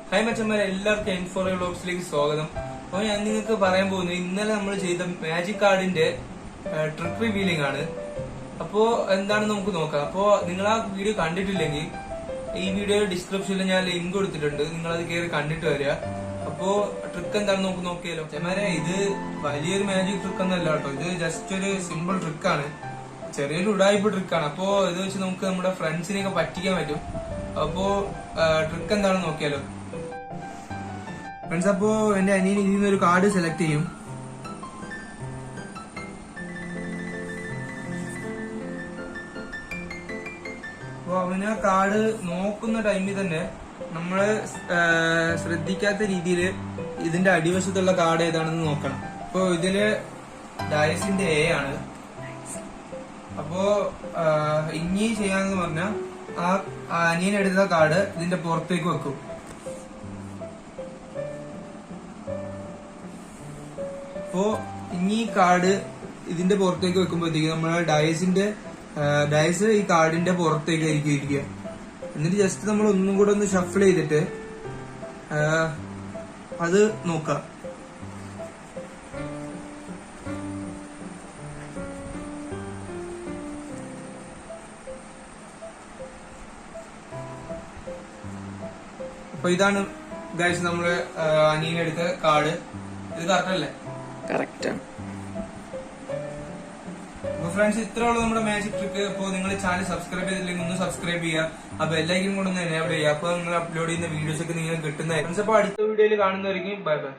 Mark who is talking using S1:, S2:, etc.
S1: Hi മച്ചന്മാരെ, എല്ലാവർക്കും N4 വ്ലോഗ്സിലേക്ക് സ്വാഗതം. അപ്പോൾ ഞാൻ നിങ്ങൾക്ക് പറയാൻ പോകുന്നത് ഇന്നലെ നമ്മൾ ചെയ്ത മാജിക് കാർഡിന്റെ ട്രിക്ക് റിവീലിംഗ് ആണ്. അപ്പോ എന്താണെന്ന് നമുക്ക് നോക്കാം. അപ്പോ നിങ്ങൾ ആ വീഡിയോ കണ്ടിട്ടില്ലെങ്കിൽ ഈ വീഡിയോ ഡിസ്ക്രിപ്ഷനിൽ ഞാൻ ലിങ്ക് കൊടുത്തിട്ടുണ്ട്, നിങ്ങൾ അത് കയറി കണ്ടിട്ട് വരിക. അപ്പോ ട്രിക്ക് എന്താണെന്ന് നമുക്ക് നോക്കിയാലോ. മച്ചന്മാരെ, ഇത് വലിയൊരു മാജിക് ട്രിക്ക് ഒന്നല്ല കേട്ടോ, ഇത് ജസ്റ്റ് ഒരു സിമ്പിൾ ട്രിക്കാണ്, ചെറിയൊരു ഉടായ്പ ട്രിക്കാണ്. അപ്പോ ഇത് വെച്ച് നമുക്ക് നമ്മുടെ ഫ്രണ്ട്സിനെയൊക്കെ പറ്റിക്കാൻ പറ്റും. അപ്പോ ട്രിക്ക് എന്താണെന്ന് നോക്കിയാലോ ഫ്രണ്ട്സ്. അപ്പോ എന്റെ അനിയൻ ഇതിൽ നിന്ന് ഒരു കാർഡ് സെലക്ട് ചെയ്യും. അപ്പൊ അവന് കാർഡ് നോക്കുന്ന ടൈമിൽ തന്നെ നമ്മള് ശ്രദ്ധിക്കാത്ത രീതിയിൽ ഇതിന്റെ അടിവശത്തുള്ള കാർഡ് ഏതാണെന്ന് നോക്കണം. അപ്പൊ ഇതില് ഡയസിന്റെ A ആണ്. അപ്പോ ഇനി ചെയ്യാന്ന് പറഞ്ഞാൽ ആ അനിയൻ എടുത്ത കാർഡ് ഇതിന്റെ പുറത്തേക്ക് വെക്കും. അപ്പോ ഇനി കാർഡ് ഇതിന്റെ പുറത്തേക്ക് വെക്കുമ്പോഴത്തേക്ക് നമ്മളെ ഡയസ് ഈ കാർഡിന്റെ പുറത്തേക്കായിരിക്കും ഇരിക്കുക. എന്നിട്ട് ജസ്റ്റ് നമ്മൾ ഒന്നും കൂടെ ഒന്ന് ഷഫിൾ ചെയ്തിട്ട് അത് നോക്കാം. അപ്പൊ ഇതാണ് ഗൈസ് നമ്മള് അനിയനെടുത്ത കാർഡ്. ഇത് കറക്റ്റ് അല്ലേ?
S2: കറക്റ്റ്.
S1: അപ്പൊ ഫ്രണ്ട്സ്, ഇത്രയുള്ള നമ്മുടെ മാജിക് ട്രിക്ക്. അപ്പോൾ നിങ്ങൾ ചാനൽ സബ്സ്ക്രൈബ് ചെയ്തില്ലെങ്കിൽ ഒന്ന് സബ്സ്ക്രൈബ് ചെയ്യുക. ആ ബെല്ലൈക്കൻ കൂടെ ഒന്ന് എനേബിൾ ചെയ്യുക. അപ്പൊ നിങ്ങൾ അപ്ലോഡ് ചെയ്യുന്ന വീഡിയോസ് ഒക്കെ നിങ്ങൾക്ക് കിട്ടുന്നതായിരിക്കും. അപ്പൊ അടുത്ത വീഡിയോയിൽ കാണുന്നവരെയും ബൈ ബൈ.